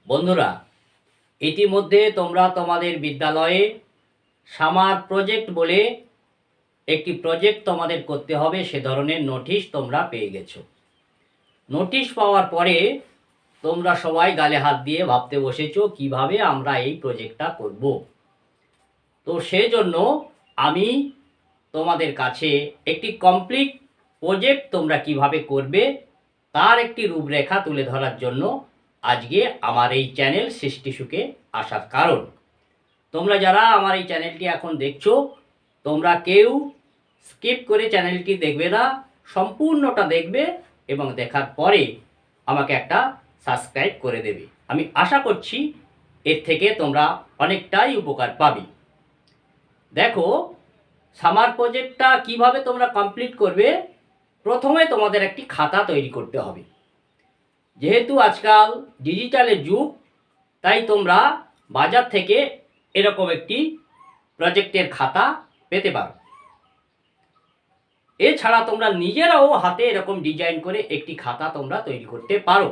বন্ধুরা, ইতিমধ্যে তোমরা তোমাদের বিদ্যালয়ে সামার প্রজেক্ট বলে একটি প্রজেক্ট তোমাদের করতে হবে সে ধরনের নোটিশ তোমরা পেয়ে গেছো। নোটিশ পাওয়ার পরে তোমরা সবাই গালে হাত দিয়ে ভাবতে বসেছো কিভাবে আমরা এই প্রজেক্টটা করব। তো সেজন্য আমি তোমাদের কাছে একটি কমপ্লিট প্রজেক্ট তোমরা কিভাবে করবে তার একটি রূপরেখা তুলে ধরার জন্য আজকে আমার এই চ্যানেল সৃষ্টি সুখে আসার কারণ। তোমরা যারা আমার এই চ্যানেলটি এখন দেখছো তোমরা কেউ স্কিপ করে চ্যানেলটি দেখবে না, সম্পূর্ণটা দেখবে এবং দেখার পরে আমাকে একটা সাবস্ক্রাইব করে দেবে। আমি আশা করছি এর থেকে তোমরা অনেকটাই উপকার পাবে। দেখো, সামার প্রজেক্টটা কিভাবে তোমরা কমপ্লিট করবে। প্রথমে তোমাদের একটি খাতা তৈরি করতে হবে। যেহেতু আজকাল ডিজিটালের যুগ, তাই তোমরা বাজার থেকে এরকম একটি প্রজেক্টের খাতা পেতে পারো। এছাড়া তোমরা নিজেরাও হাতে এরকম ডিজাইন করে একটি খাতা তোমরা তৈরি করতে পারো।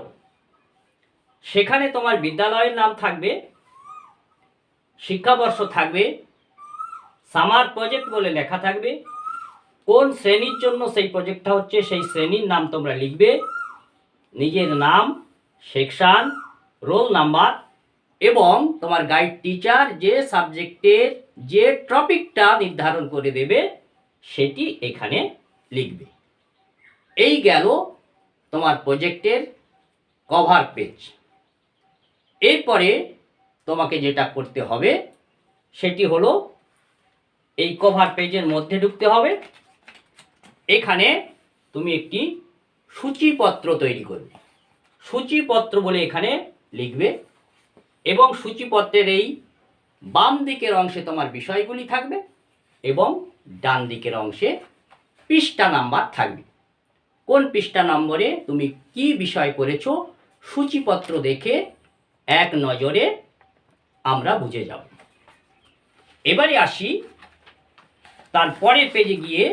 সেখানে তোমার বিদ্যালয়ের নাম থাকবে, শিক্ষাবর্ষ থাকবে, সামার প্রজেক্ট বলে লেখা থাকবে, কোন শ্রেণীর জন্য সেই প্রজেক্টটা হচ্ছে সেই শ্রেণীর নাম তোমরা লিখবে, নিজের নাম, সেকশন, রোল নাম্বার এবং তোমার গাইড টিচার যে সাবজেক্টের যে টপিকটা নির্ধারণ করে দেবে সেটি এখানে লিখবে। এই গেল তোমার প্রজেক্টের কভার পেজ। এরপরে তোমাকে যেটা করতে হবে সেটি হলো এই কভার পেজের মধ্যে ঢুকতে হবে। এখানে তুমি একটি সূচিপত্র তৈরি করবে। সূচিপত্র বলে এখানে লিখবে এবং সূচিপত্রের এই বাম দিকের অংশে তোমার বিষয়গুলি থাকবে এবং ডান দিকের অংশে পৃষ্ঠা নাম্বার থাকবে। কোন পৃষ্ঠা নম্বরে তুমি কি বিষয় করেছো সূচিপত্র দেখে এক নজরে আমরা বুঝে যাব। এবারে আসি তারপরের পেজে গিয়ে,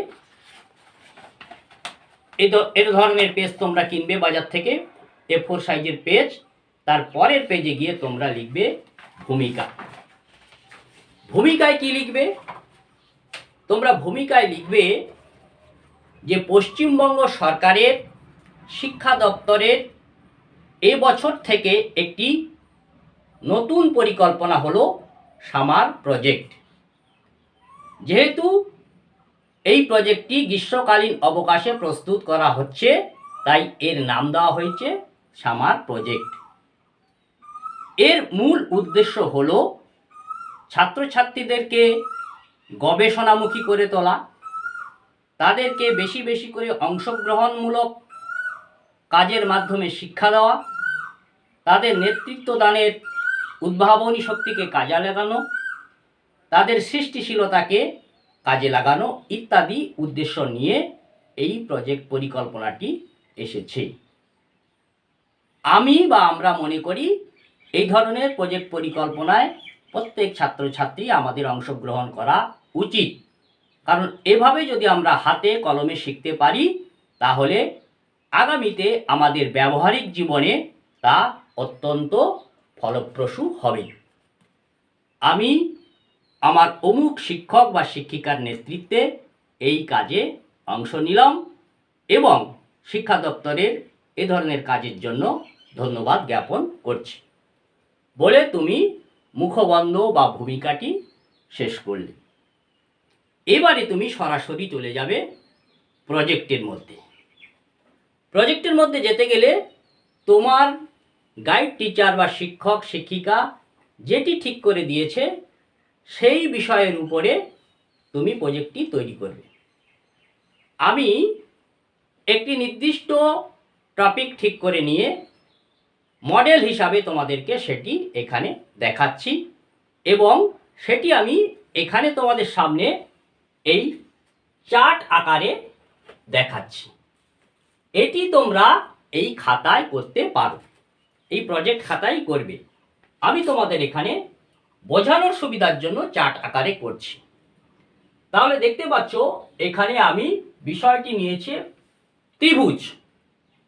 এ ধরনের পেজ তোমরা কিনবে বাজার থেকে, A4 সাইজের পেজ। তারপরের পেজে গিয়ে তোমরা লিখবে ভূমিকা। ভূমিকায় কি লিখবে? তোমরা ভূমিকায় লিখবে যে পশ্চিমবঙ্গ সরকারের শিক্ষা দপ্তরের এবছর থেকে একটি নতুন পরিকল্পনা হলো সামার প্রজেক্ট। যেহেতু এই প্রজেক্টটি গ্রীষ্মকালীন অবকাশে প্রস্তুত করা হচ্ছে, তাই এর নাম দেওয়া হয়েছে সামার প্রজেক্ট। এর মূল উদ্দেশ্য হলো ছাত্রছাত্রীদেরকে গবেষণামুখী করে তোলা, তাদেরকে বেশি বেশি করে অংশগ্রহণমূলক কাজের মাধ্যমে শিক্ষা দেওয়া, তাদের নেতৃত্ব দানের উদ্ভাবনী শক্তিকে কাজে লাগানো, তাদের সৃষ্টিশীলতাকে কাজে লাগানো ইত্যাদি উদ্দেশ্য নিয়ে এই প্রজেক্ট পরিকল্পনাটি এসেছে। আমি বা আমরা মনে করি এই ধরনের প্রজেক্ট পরিকল্পনায় প্রত্যেক ছাত্রছাত্রী আমাদের অংশগ্রহণ করা উচিত। কারণ এভাবে যদি আমরা হাতে কলমে শিখতে পারি তাহলে আগামীতে আমাদের ব্যবহারিক জীবনে তা অত্যন্ত ফলপ্রসূ হবে। আমি আমার অমুক শিক্ষক বা শিক্ষিকার নেতৃত্বে এই কাজে অংশ নিলাম এবং শিক্ষা দপ্তরের এ ধরনের কাজের জন্য ধন্যবাদ জ্ঞাপন করছি বলে তুমি মুখবন্ধ বা ভূমিকাটি শেষ করলে। এবারে তুমি সরাসরি চলে যাবে প্রজেক্টের মধ্যে। প্রজেক্টের মধ্যে যেতে গেলে তোমার গাইড টিচার বা শিক্ষক শিক্ষিকা যেটি ঠিক করে দিয়েছে সেই বিষয়ের উপরে তুমি প্রজেক্টটি তৈরি করবে। আমি একটি নির্দিষ্ট টপিক ঠিক করে নিয়ে মডেল হিসাবে তোমাদেরকে সেটি এখানে দেখাচ্ছি এবং সেটি আমি এখানে তোমাদের সামনে এই চার্ট আকারে দেখাচ্ছি। এটি তোমরা এই খাতায় করতে পারো, এই প্রজেক্ট খাতায় করবে। আমি তোমাদের এখানে বোঝানোর সুবিধার জন্য চার্ট আকারে করছি। তাহলে দেখতে পাচ্ছ এখানে আমি বিষয়টি নিয়েছি ত্রিভুজ।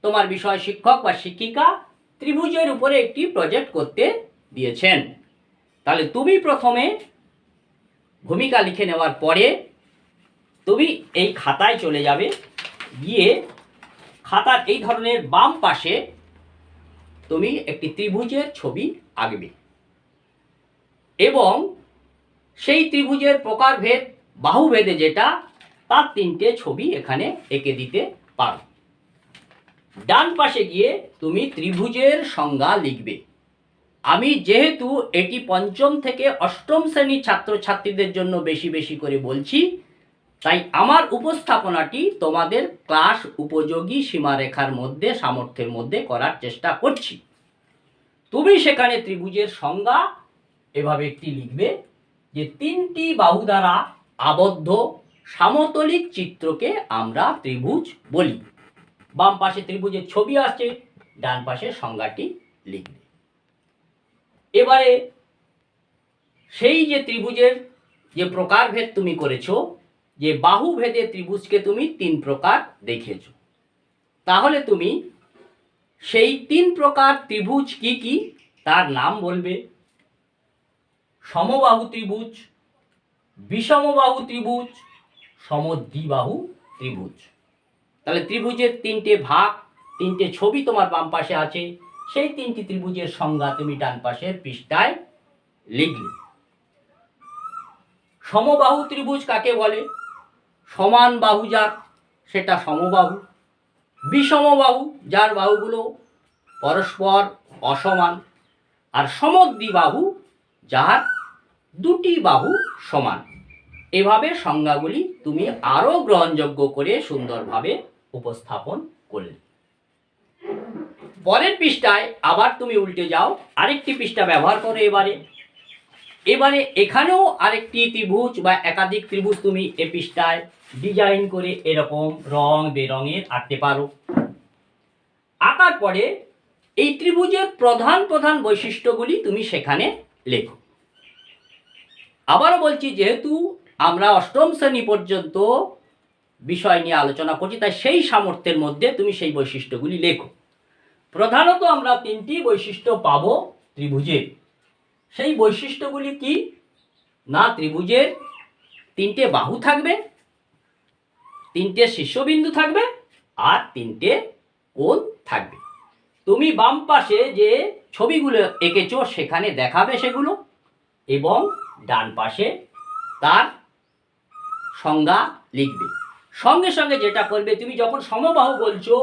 তোমার বিষয় শিক্ষক বা শিক্ষিকা ত্রিভুজের উপরে একটি প্রজেক্ট করতে দিয়েছেন। তাহলে তুমি প্রথমে ভূমিকা লিখে নেওয়ার পরে তুমি এই খাতায় চলে যাবে, গিয়ে খাতার এই ধরনের বাম পাশে তুমি একটি ত্রিভুজের ছবি আঁকবে এবং সেই ত্রিভুজের প্রকারভেদ বাহুভেদে যেটা তার 3টে ছবি এখানে এঁকে দিতে পারো। ডান পাশে গিয়ে তুমি ত্রিভুজের সংজ্ঞা লিখবে। আমি যেহেতু এটি 5ম থেকে 8ম শ্রেণীর ছাত্রছাত্রীদের জন্য বেশি বেশি করে বলছি, তাই আমার উপস্থাপনাটি তোমাদের ক্লাস উপযোগী সীমারেখার মধ্যে, সামর্থ্যের মধ্যে করার চেষ্টা করছি। তুমি সেখানে ত্রিভুজের সংজ্ঞা এভাবে একটি লিখবে যে 3টি বাহু দ্বারা আবদ্ধ সমতলিক চিত্রকে আমরা ত্রিভুজ বলি। বাম পাশে ত্রিভুজের ছবি আসছে, ডান পাশে সংজ্ঞাটি লিখবে। এবারে সেই যে ত্রিভুজের যে প্রকারভেদ তুমি করেছো, যে বাহুভেদে ত্রিভুজকে তুমি 3 প্রকার দেখেছো, তাহলে তুমি সেই 3 প্রকার ত্রিভুজ কি কি তার নাম বলবে। সমবাহু ত্রিভুজ, বিষমবাহু ত্রিভুজ, সমদ্বিবাহু ত্রিভুজ। তাহলে ত্রিভুজের 3টে ভাগ, 3টে ছবি তোমার বাম পাশে আছে, সেই 3টি ত্রিভুজের সংজ্ঞা তুমি ডান পাশের পৃষ্ঠায় লিখলে। সমবাহু ত্রিভুজ কাকে বলে? সমান বাহু যার, সেটা সমবাহু। বিষমবাহু যার বাহুগুলো পরস্পর অসমান। আর সমদ্বিবাহু যার 2টি বাহু সমান। এভাবে সংজ্ঞাগুলি তুমি আরও গ্রহণযোগ্য করে সুন্দরভাবে উপস্থাপন করলে। পরের পৃষ্ঠায় আবার তুমি উল্টে যাও, আরেকটি পৃষ্ঠা ব্যবহার করো। এবারে এখানেও আরেকটি ত্রিভুজ বা একাধিক ত্রিভুজ তুমি এ পৃষ্ঠায় ডিজাইন করে এরকম রং বেরঙের আঁকতে পারো। আঁকার পরে এই ত্রিভুজের প্রধান প্রধান বৈশিষ্ট্যগুলি তুমি সেখানে লেখো। আবারও বলছি, যেহেতু আমরা 8ম শ্রেণী পর্যন্ত বিষয় নিয়ে আলোচনা করছি, তাই সেই সামর্থ্যের মধ্যে তুমি সেই বৈশিষ্ট্যগুলি লেখো। প্রধানত আমরা 3টি বৈশিষ্ট্য পাবো ত্রিভুজের। সেই বৈশিষ্ট্যগুলি কি না, ত্রিভুজের 3টে বাহু থাকবে, 3টে শীর্ষবিন্দু থাকবে, আর 3টে কোণ থাকবে। তুমি বাম পাশে যে ছবিগুলো এঁকেছো সেখানে দেখাবে সেগুলো, এবং ডান পাশে তার সংজ্ঞা লিখবে। সঙ্গে সঙ্গে যেটা করবে, তুমি যখন সমবাহু বলছো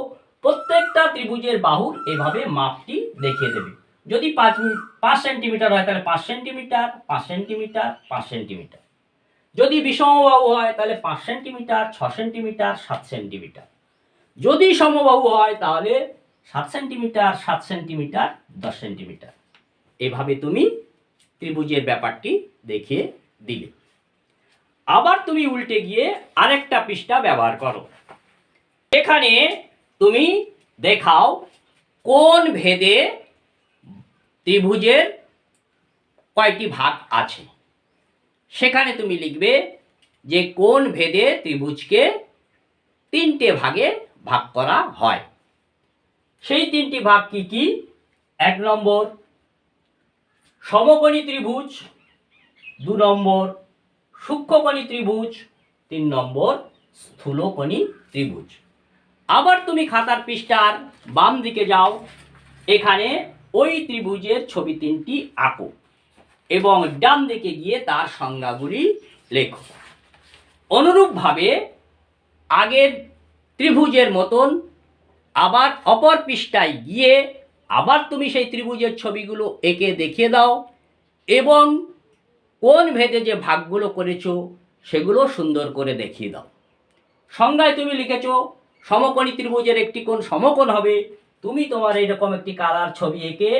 প্রত্যেকটা ত্রিভুজের বাহুর এভাবে মাপটি দেখিয়ে দেবে। যদি 5 সেন্টিমিটার হয় তাহলে 5 সেন্টিমিটার, 5 সেন্টিমিটার, 5 সেন্টিমিটার। যদি বিষমবাহু হয় তাহলে 5 সেন্টিমিটার, 6 সেন্টিমিটার, 7 সেন্টিমিটার। যদি সমবাহু হয় তাহলে 7 সেন্টিমিটার, 7 সেন্টিমিটার, 10 সেন্টিমিটার। এভাবে তুমি ত্রিভুজের ব্যাপারটি দেখিয়ে দিলে। আবার তুমি উল্টে গিয়ে আরেকটা পৃষ্ঠা ব্যবহার করো। এখানে তুমি দেখাও কোন ভেদে ত্রিভুজের কয়টি ভাগ আছে। সেখানে তুমি লিখবে যে কোন ভেদে ত্রিভুজকে 3টে ভাগে ভাগ করা হয়। সেই 3টি ভাগ কি কি? 1 নম্বর সমকোণী ত্রিভুজ, 2 নম্বর সূক্ষ্মকোণী ত্রিভুজ, 3 নম্বর স্থূলকোণী ত্রিভুজ। আবার তুমি খাতার পৃষ্ঠার বাম দিকে যাও, এখানে ওই ত্রিভুজের ছবি 3টি আঁকো এবং ডান দিকে গিয়ে তার সংজ্ঞাগুলি লেখো। অনুরূপভাবে আগের ত্রিভুজের মতন আবার অপর পৃষ্ঠায় গিয়ে আবার তুমি সেই ত্রিভুজের ছবিগুলো এঁকে দেখিয়ে দাও এবং কোন ভেদে যে ভাগগুলো করেছো সেগুলো সুন্দর করে দেখিয়ে দাও। সংজ্ঞায় তুমি লিখেছ সমকোণী ত্রিভুজের একটি কোণ সমকোণ হবে। তুমি তোমার এইরকম একটি কালার ছবি এঁকে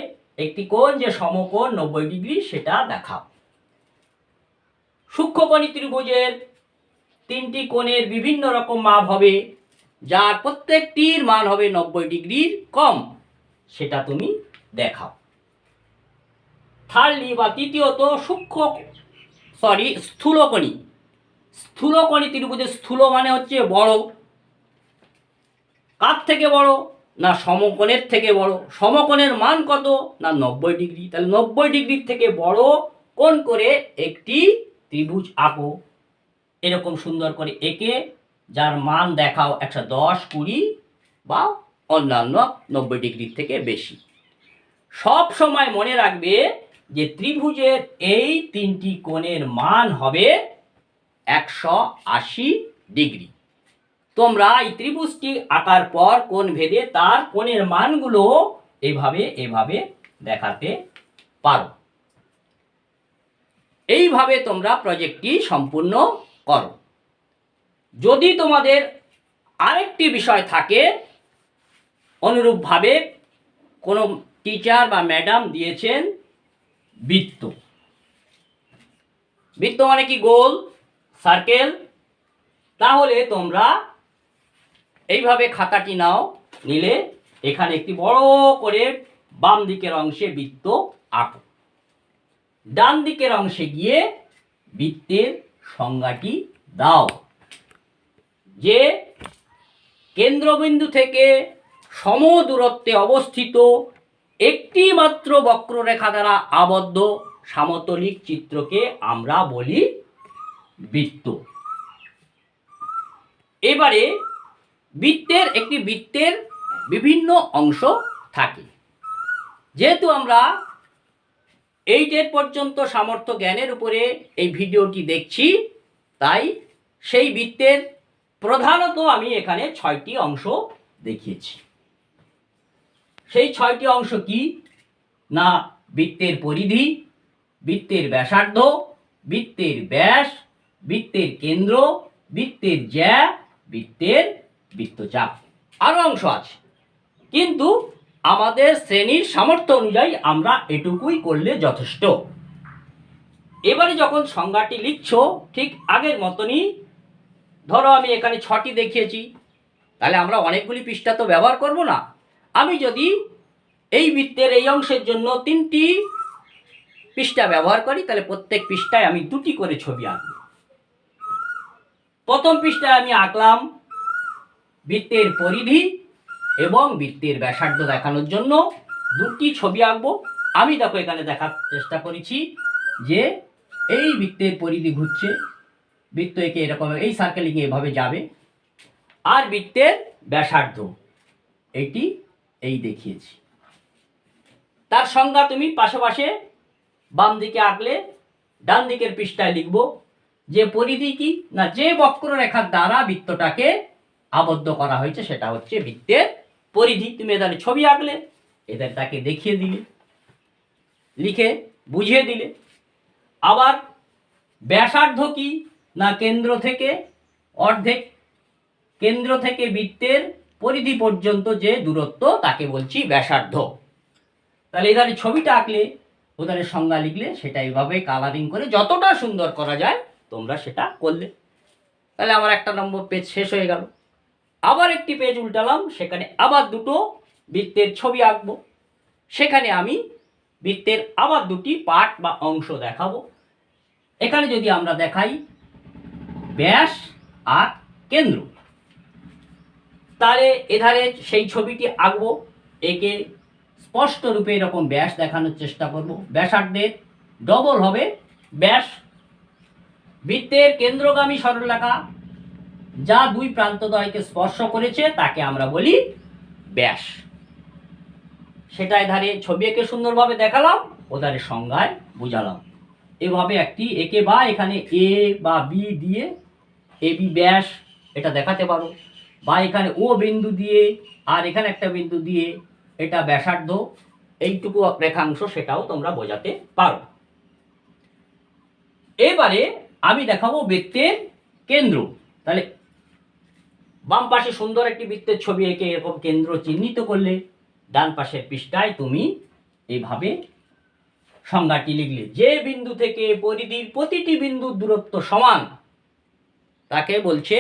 একটি কোণ যে সমকোণ 90 ডিগ্রি সেটা দেখাও। সূক্ষ্মকোণী ত্রিভুজের 3টি কোণের বিভিন্ন রকম মাপ হবে, যার প্রত্যেকটির মান হবে 90 ডিগ্রির কম, সেটা তুমি দেখাও। তৃতীয়ত স্থূলকোণী। স্থূলকোণী ত্রিভুজের স্থূল মানে হচ্ছে বড়। কার থেকে বড়? না সমকোণের থেকে বড়? সমকোণের মান কত? না 90 ডিগ্রি। তাহলে 90 ডিগ্রির থেকে বড় কোণ করে একটি ত্রিভুজ আঁকো। এরকম সুন্দর করে এঁকে যার মান দেখাও 110, 20 বা অন্যান্য 90 ডিগ্রির থেকে বেশি। সব সময় মনে রাখবে যে ত্রিভুজের এই তিনটি কোণের মান হবে 180 ডিগ্রি। তোমরা এই ত্রিভুজটি আঁকার পর কোণ ভেদে তার কোণের মানগুলো এভাবে দেখাতে পারো। এইভাবে তোমরা প্রজেক্টটি সম্পূর্ণ করো। যদি তোমাদের আরেকটি বিষয় থাকে, অনুরূপভাবে কোনো টিচার বা ম্যাডাম দিয়েছেন বৃত্ত। বৃত্ত মানে কি? গোল, সার্কেল। তাহলে তোমরা এইভাবে খাতাটি নাও, নিলে এখানে একটি বড় করে বাম দিকের অংশে বৃত্ত আঁকো। ডান দিকের অংশে গিয়ে বৃত্তের সংজ্ঞাটি দাও যে কেন্দ্রবিন্দু থেকে সম দূরত্বে অবস্থিত একটি মাত্র বক্ররেখা দ্বারা আবদ্ধ সামতলিক চিত্রকে আমরা বলি বৃত্ত। এবারে বৃত্তের বিভিন্ন অংশ থাকে। যেহেতু আমরা 8 পর্যন্ত সামর্থ্য জ্ঞানের উপরে এই ভিডিওটি দেখছি, তাই সেই বৃত্তের প্রধানত আমি এখানে 6টি অংশ দেখিয়েছি। সেই 6টি অংশ কি? না বৃত্তের পরিধি, বৃত্তের ব্যাসার্ধ, বৃত্তের ব্যাস, বৃত্তের কেন্দ্র, বৃত্তের জ্যা, বৃত্তের বৃত্তচাপ। আরও অংশ আছে, কিন্তু আমাদের শ্রেণীর সামর্থ্য অনুযায়ী আমরা এটুকুই করলে যথেষ্ট। এবারে যখন সংজ্ঞাটি লিখছো ঠিক আগের মতনই, ধরো আমি এখানে 6টি দেখিয়েছি, তাহলে আমরা অনেকগুলি পৃষ্ঠা তো ব্যবহার করব না। আমি যদি এই বৃত্তের এই অংশের জন্য 3টি পৃষ্ঠা ব্যবহার করি, তাহলে প্রত্যেক পৃষ্ঠায় আমি 2টি করে ছবি আঁকব। প্রথম পৃষ্ঠায় আমি আঁকলাম বৃত্তের পরিধি এবং বৃত্তের ব্যাসার্ধ দেখানোর জন্য 2টি ছবি আঁকবো। আমি দেখো এখানে দেখার চেষ্টা করেছি যে এই বৃত্তের পরিধি ঘুরছে, বৃত্ত একে এরকম এই সার্কেলিং এভাবে যাবে, আর বৃত্তের ব্যাসার্ধ এটি এই দেখিয়েছি। তার সংজ্ঞা তুমি পাশে বাম দিকে আঁকলে ডান দিকের পৃষ্ঠায় লিখব যে পরিধি কি? না যে বক্ররেখার দ্বারা বৃত্তটাকে আবদ্ধ করা হয়েছে সেটা হচ্ছে বৃত্তের পরিধি। তুমি এদের ছবি আঁকলে, এদের তাকে দেখিয়ে দিলে, লিখে বুঝিয়ে দিলে। আবার ব্যাসার্ধ কি? না কেন্দ্র থেকে অর্ধেক, কেন্দ্র থেকে বৃত্তের পরিধি পর্যন্ত যে দূরত্ব তাকে বলছি ব্যাসার্ধ। তাহলে এখানে ছবিটা আঁকলে, ওদের সংজ্ঞা লিখলে, সেটা এইভাবে কালারিং করে যতটা সুন্দর করা যায় তোমরা সেটা করলে। তাহলে আমার 1 নম্বর পেজ শেষ হয়ে গেল। আবার একটি পেজ উল্টালাম, সেখানে আবার 2টো বৃত্তের ছবি আঁকবো। সেখানে আমি বৃত্তের আবার 2টি পার্ট বা অংশ দেখাবো। এখানে যদি আমরা দেখাই ব্যাস আর কেন্দ্র, তাহলে এধারে সেই ছবিটি আঁকবো, একে স্পষ্ট রূপে এরকম ব্যাস দেখানোর চেষ্টা করব। ব্যাসার্ধের ডবল হবে ব্যাস। বৃত্তের কেন্দ্রগামী সরলরেখা যা 2 প্রান্তদ্বয়কে স্পর্শ করেছে তাকে আমরা বলি ব্যাস। সেটা এধারে ছবি এঁকে সুন্দরভাবে দেখালাম, ওধারে সংজ্ঞায় বুঝালাম। এভাবে একটি একে বা এখানে এ বা বি দিয়ে এ বি ব্যাস এটা দেখাতে পারো, বা এখানে ও বিন্দু দিয়ে আর এখানে একটা বিন্দু দিয়ে এটা ব্যাসার্ধ, এইটুকু রেখাংশ, সেটাও তোমরা বোঝাতে পারো। এবারে আমি দেখাবো বৃত্তের কেন্দ্র। তাহলে বাম পাশে সুন্দর একটি বৃত্তের ছবি এঁকে এরকম কেন্দ্র চিহ্নিত করলে, ডান পাশের পৃষ্ঠায় তুমি এইভাবে সংজ্ঞাটি লিখলে যে বিন্দু থেকে পরিধির প্রতিটি বিন্দুর দূরত্ব সমান তাকে বলছে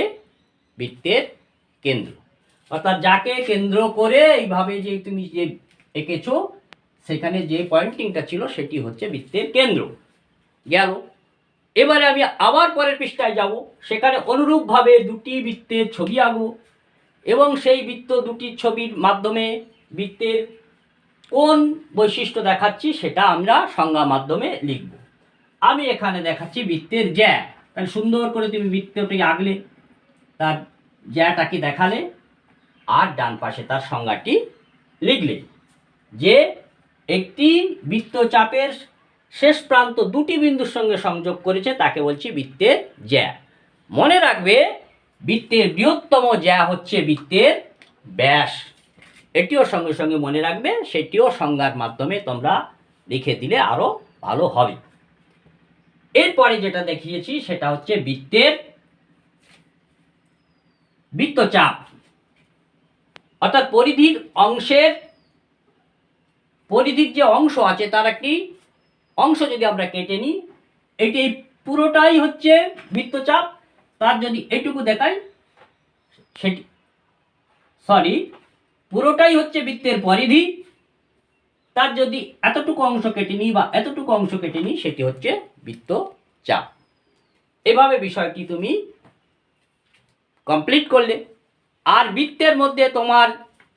বৃত্তের কেন্দ্র। অর্থাৎ যাকে কেন্দ্র করে এইভাবে যে তুমি যে এঁকেছো সেখানে যে পয়েন্টিংটা ছিল সেটি হচ্ছে বৃত্তের কেন্দ্র। গেল। এবারে আমি আবার পরের পৃষ্ঠায় যাব, সেখানে অনুরূপভাবে 2টি বৃত্তের ছবি আঁকবো। এবং সেই বৃত্ত দুটির ছবির মাধ্যমে বৃত্তের কোন বৈশিষ্ট্য দেখাচ্ছি সেটা আমরা সংজ্ঞা মাধ্যমে লিখব। আমি এখানে দেখাচ্ছি বৃত্তের জ্যা। তাহলে সুন্দর করে তুমি বৃত্তটি আঁকলে, তার জ্যাটাকে দেখালে, আর ডান পাশে তার সংজ্ঞাটি লিখলে। যে একটি বৃত্তচাপের শেষ প্রান্ত দুটি বিন্দুর সঙ্গে সংযোগ করেছে তাকে বলছি বৃত্তের জ্যা। মনে রাখবে বৃত্তের বৃহত্তম জ্যা হচ্ছে বৃত্তের ব্যাস। এটিও সঙ্গে সঙ্গে মনে রাখবে, সেটিও সংজ্ঞার মাধ্যমে তোমরা লিখে দিলে আরও ভালো হবে। এরপরে যেটা দেখিয়েছি সেটা হচ্ছে বৃত্তের বৃত্তচাপ, অর্থাৎ পরিধির যে অংশ আছে তার একটি অংশ যদি আমরা কেটে নিই, এটি পুরোটাই হচ্ছে বৃত্তচাপ। তার যদি এইটুকু দেখাই, সেটি পুরোটাই হচ্ছে বৃত্তের পরিধি। তার যদি এতটুকু অংশ কেটে নিই বা এতটুকু অংশ কেটে নিই, সেটি হচ্ছে বৃত্তচাপ। এভাবে বিষয়টি তুমি কমপ্লিট করলে। আর বৃত্তের মধ্যে তোমার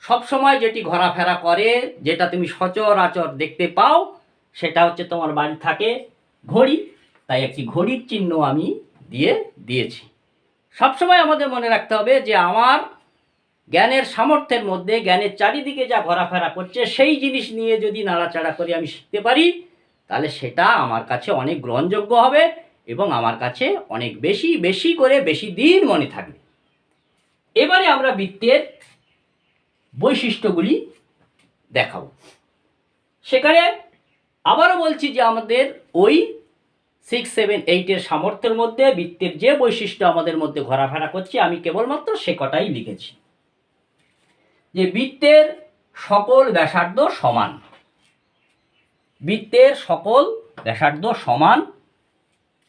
সবসময় যেটি ঘোরাফেরা করে, যেটা তুমি সচরাচর দেখতে পাও, সেটা হচ্ছে তোমার বাড়ি থাকে ঘড়ি। তাই একটি ঘড়ির চিহ্ন আমি দিয়েছি। সবসময় আমাদের মনে রাখতে হবে যে আমার জ্ঞানের সামর্থ্যের মধ্যে, জ্ঞানের চারিদিকে যা ঘোরাফেরা করছে সেই জিনিস নিয়ে যদি নাড়াচাড়া করে আমি শিখতে পারি, তাহলে সেটা আমার কাছে অনেক গ্রহণযোগ্য হবে এবং আমার কাছে অনেক বেশি করে বেশি দিন মনে থাকবে। এবারে আমরা বৃত্তের বৈশিষ্ট্যগুলি দেখাবো। সেখানে আবারও বলছি যে আমাদের ওই 6, 7, 8 সামর্থ্যের মধ্যে বৃত্তের যে বৈশিষ্ট্য আমাদের মধ্যে ঘোরাফেরা করছে, আমি কেবলমাত্র সে কটাই লিখেছি। যে বৃত্তের সকল ব্যাসার্ধ সমান, বৃত্তের সকল ব্যাসার্ধ সমান,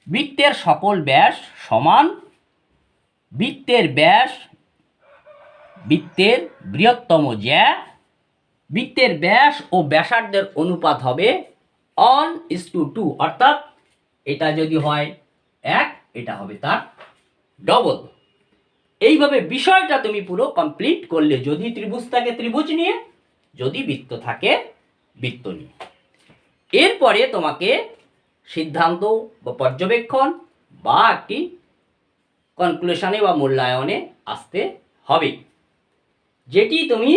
বৃত্তের সকল ব্যাস সমান, বৃত্তের ব্যাস বৃত্তের বৃহত্তম জ্যা, বৃত্তের ব্যাস ও ব্যাসার্ধের অনুপাত হবে 1:2, অর্থাৎ এটা যদি হয় 1, এটা হবে তার ডবল। এইভাবে বিষয়টা তুমি পুরো কমপ্লিট করলে, যদি ত্রিভুজ থাকে ত্রিভুজ নিয়ে, যদি বৃত্ত থাকে বৃত্ত নিয়ে। এরপরে তোমাকে সিদ্ধান্ত বা পর্যবেক্ষণ বা একটি কনক্লুশনে বা মূল্যায়নে আসতে হবে, যেটি তুমি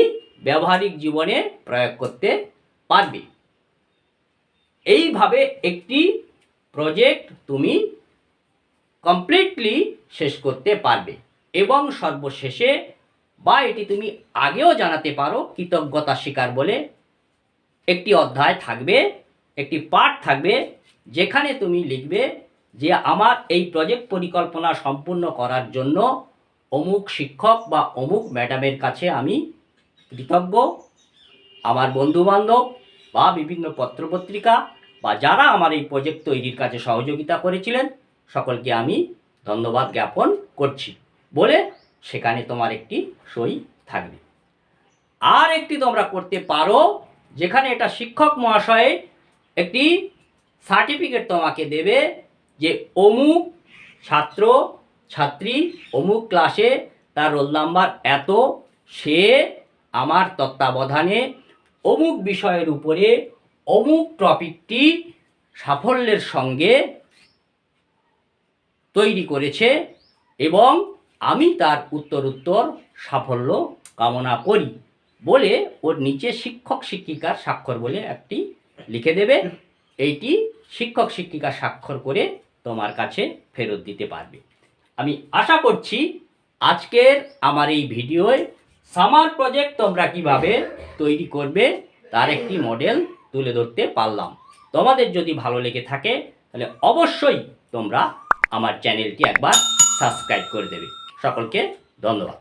ব্যবহারিক জীবনে প্রয়োগ করতে পারবে। এইভাবে একটি প্রজেক্ট তুমি কমপ্লিটলি শেষ করতে পারবে। এবং সর্বশেষে, বা এটি তুমি আগেও জানাতে পারো, কৃতজ্ঞতা স্বীকার বলে একটি অধ্যায় থাকবে, একটি পাঠ থাকবে, যেখানে তুমি লিখবে যে আমার এই প্রজেক্ট পরিকল্পনা সম্পূর্ণ করার জন্য অমুক শিক্ষক বা অমুক ম্যাডামের কাছে আমি কৃতজ্ঞ। আমার বন্ধুবান্ধব বা বিভিন্ন পত্রপত্রিকা বা যারা আমার এই প্রজেক্ট তৈরির কাজে সহযোগিতা করেছিলেন, সকলকে আমি ধন্যবাদ জ্ঞাপন করছি বলে সেখানে তোমার একটি সই থাকবে। আর একটি তোমরা করতে পারো, যেখানে এটা শিক্ষক মহাশয় একটি সার্টিফিকেট তোমাকে দেবে যে অমুক ছাত্র ছাত্রী অমুক ক্লাসে তার রোল নাম্বার এত, সে আমার তত্ত্বাবধানে অমুক বিষয়ের উপরে অমুক টপিকটি সাফল্যের সঙ্গে তৈরি করেছে এবং আমি তার উত্তরোত্তর সাফল্য কামনা করি বলে ওর নিচে শিক্ষক শিক্ষিকার স্বাক্ষর বলে একটি লিখে দেবে। এইটি শিক্ষক শিক্ষিকা স্বাক্ষর করে তোমার কাছে ফেরত দিতে পারবে। আমি আশা করছি আজকের আমার এই ভিডিওয় সামার প্রজেক্ট তোমরা কিভাবে তৈরি করবে তার একটি মডেল তুলে ধরতে পারলাম। তোমাদের যদি ভালো লেগে থাকে তাহলে অবশ্যই তোমরা আমার চ্যানেলটি একবার সাবস্ক্রাইব করে দেবে। সকলকে ধন্যবাদ।